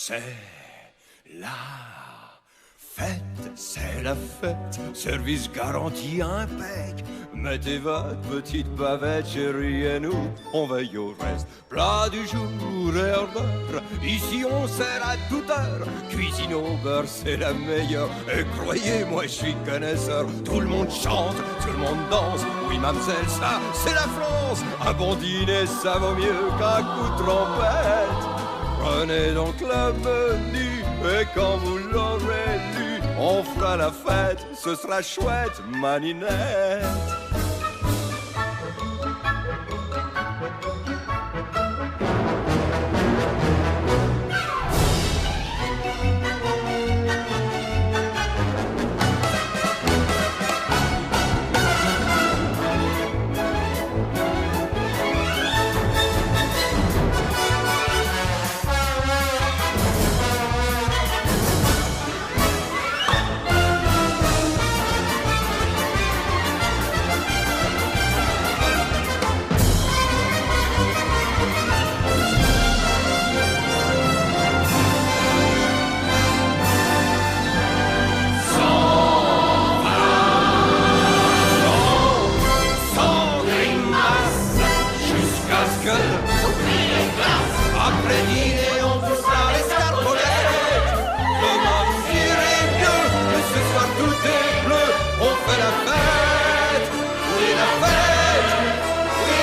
C'est la fête, c'est la fête, service garanti impec. Mettez votre petite bavette, chérie, et nous, on veille au reste. Plat du jour et hors d'heure, ici on sert à toute heure. Cuisine au beurre, c'est la meilleure, et croyez-moi, je suis connaisseur. Tout le monde chante, tout le monde danse, oui, mademoiselle, ça, c'est la France. Un bon dîner, ça vaut mieux qu'un coup de trompette. Prenez donc le menu, et quand vous l'aurez lu, on fera la fête, ce sera chouette, maninette.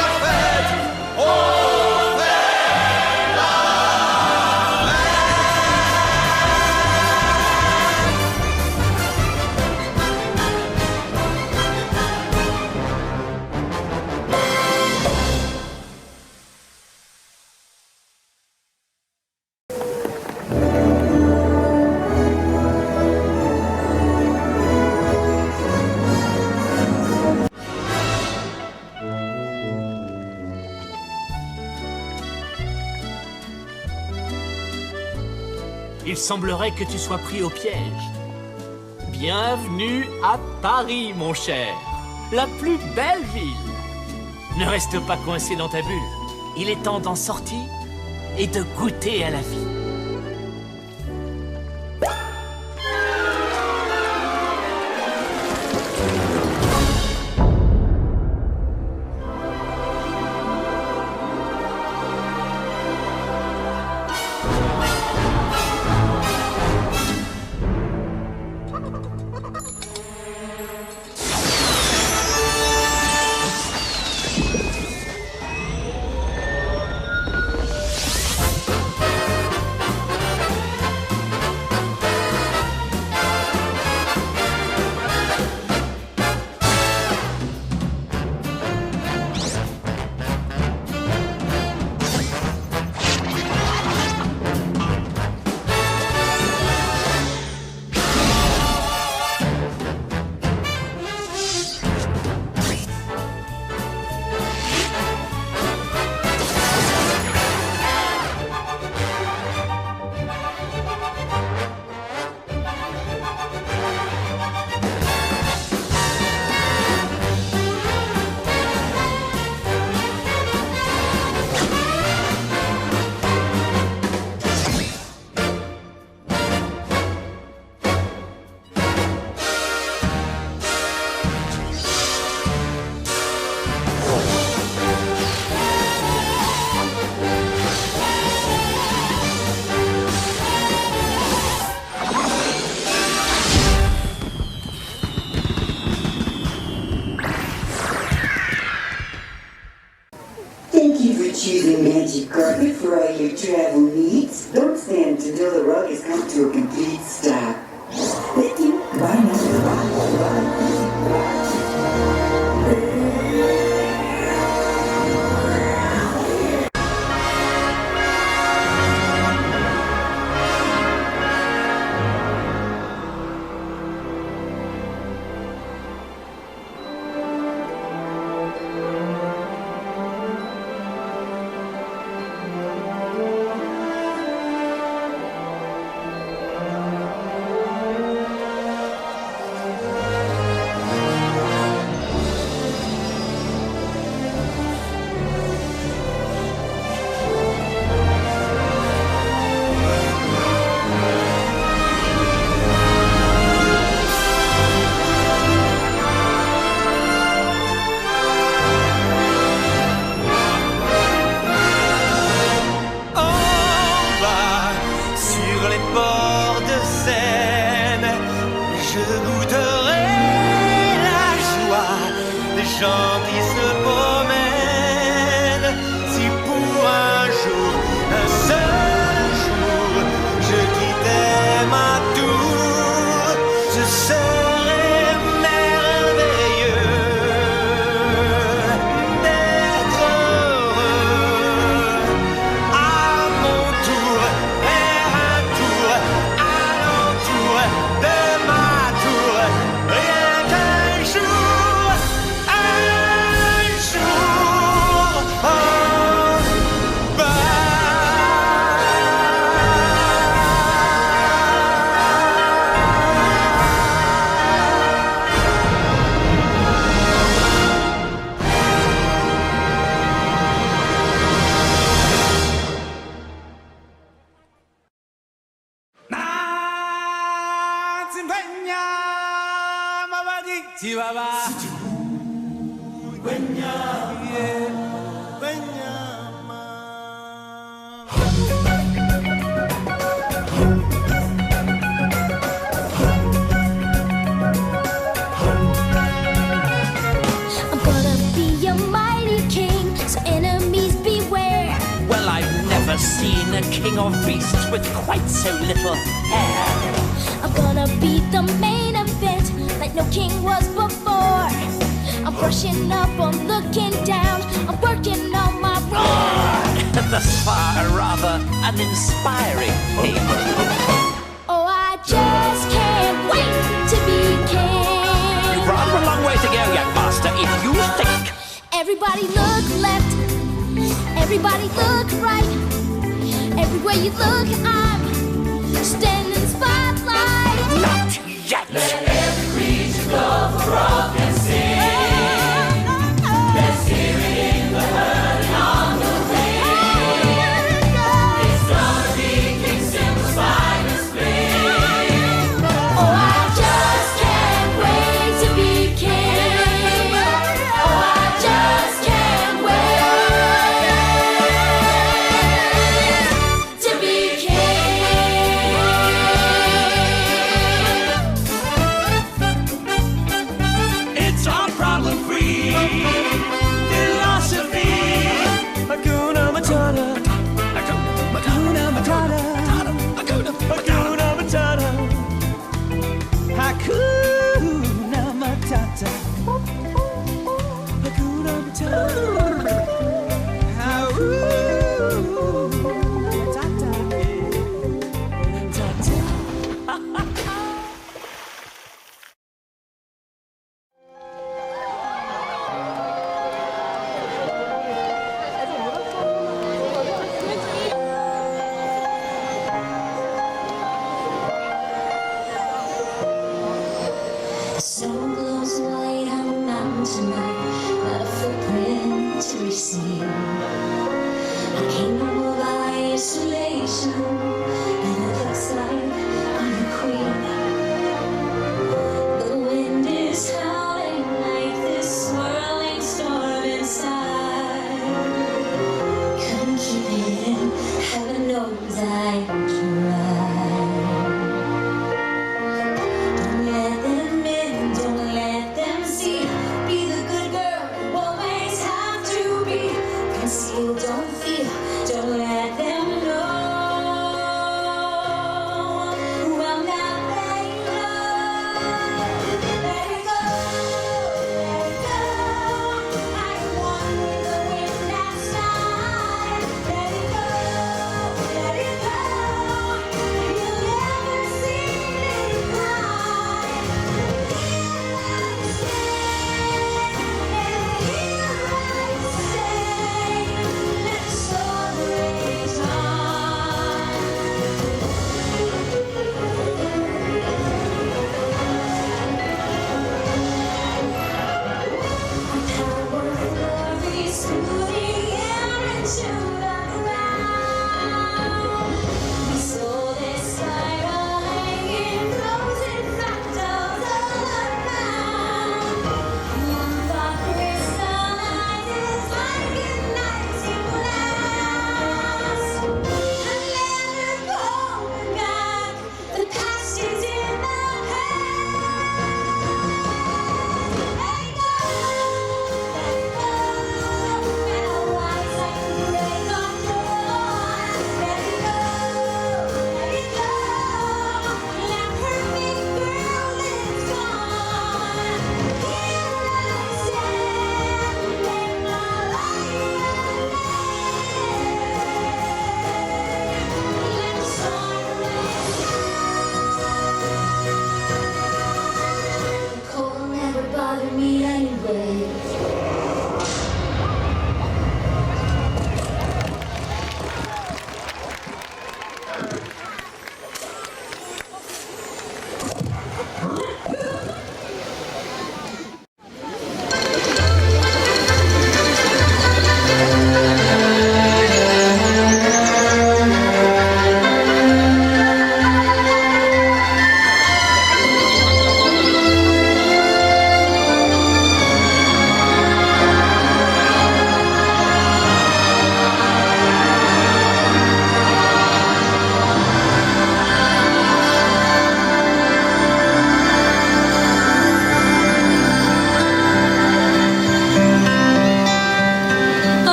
la fête, on fait la Il semblerait que tu sois pris au piège. Bienvenue à Paris, mon cher. La plus belle ville. Ne reste pas coincé dans ta bulle. Il est temps d'en sortir et de goûter à la vie. Choosing Magic Carpet for all your travel needs. Don't stand until the rug has come to a complete stop. Thank you. Bye now. Bye. gens qui se promènent. Si pour un jour, un seul jour, je quittais ma tour, ce serait merveilleux d'être heureux. À mon tour, faire un tour, alentour de ma tour, rien qu'un jour, en bas. I'm gonna be a mighty king, so enemies beware. Well, I've never seen a king of beasts with quite so little hair. I'm gonna be the main event, like no king was before. I'm brushing up, I'm looking down, I'm working on my roar. Thus far, a rather uninspiring theme. Oh, I just can't wait to be king. You've rather a long way to go, young master, if you think. Everybody look left, everybody look right. Everywhere you look, I'm Standing spotlight. Not yet. Let every creature go for rock and sing. Let's hear it in the hurling on the wing. It's gonna be King Simba's finest spring. Oh, I just can't wait to be king. Oh, I just can't wait to be king. It's our problem-free philosophy. Hakuna Matata. Hakuna Matata. Hakuna Matata. Hakuna Matata. Hakuna Matata. The sun glows white on the mountain tonight, not a footprint to be seen. A kingdom of iron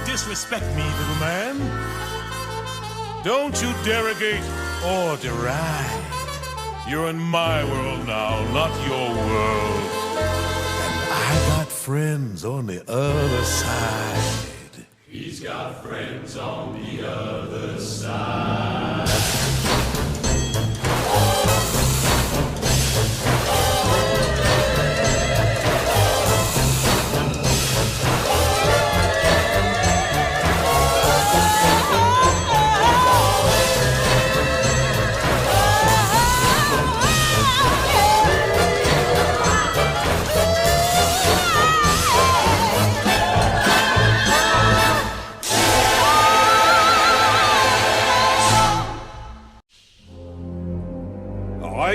disrespect me, little man. Don't you derogate or deride. You're in my world now, not your world. And I got friends on the other side. He's got friends on the other side.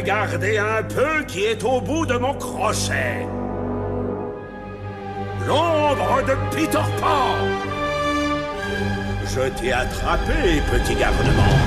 Regardez un peu qui est au bout de mon crochet. L'ombre de Peter Pan. Je t'ai attrapé, petit garnement.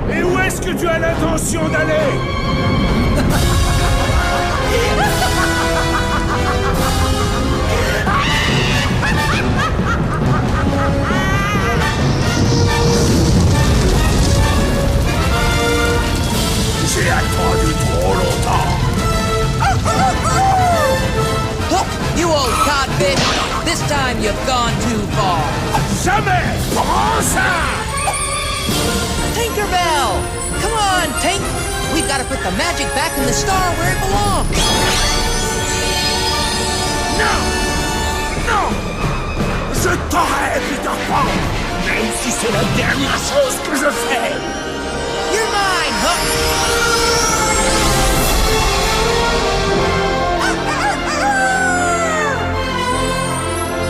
Et où est-ce que tu as l'intention d'aller? J'ai attendu trop longtemps. You old codfish! This time you've gone too far. Jamais! Prends ça! Tinkerbell! Come on, Tink! We've got to put the magic back in the star where it belongs. Non! Non! Je t'aurai, Peter Pan! Même si c'est la dernière chose que je fais! You're mine, Hook!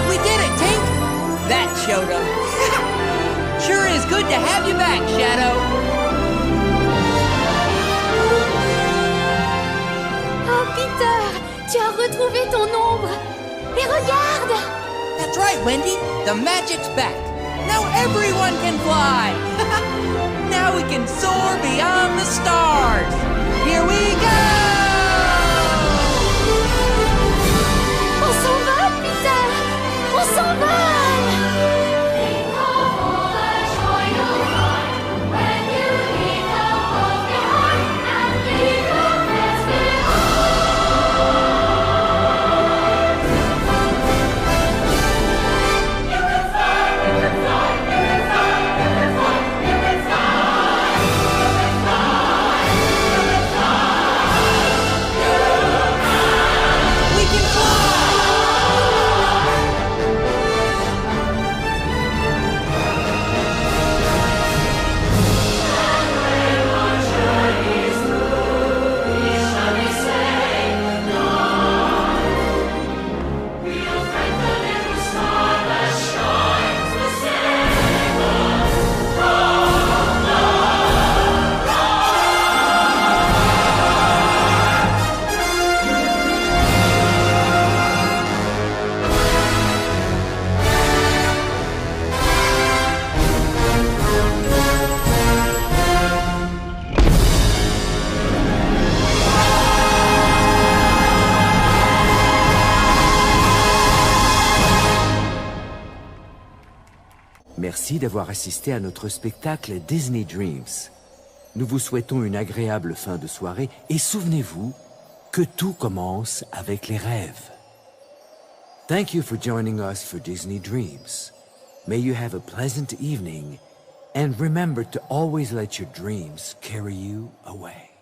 We did it, Tink! That showed 'em. Sure is good to have you back, Shadow. Oh, Peter, tu as retrouvé ton ombre. Et regarde! That's right, Wendy. The magic's back. Now everyone can fly. Now we can soar beyond the stars. Here we go! On s'envole, Peter! On s'envole! Merci d'avoir assisté à notre spectacle Disney Dreams. Nous vous souhaitons une agréable fin de soirée et souvenez-vous que tout commence avec les rêves. Thank you for joining us for Disney Dreams. May you have a pleasant evening and remember to always let your dreams carry you away.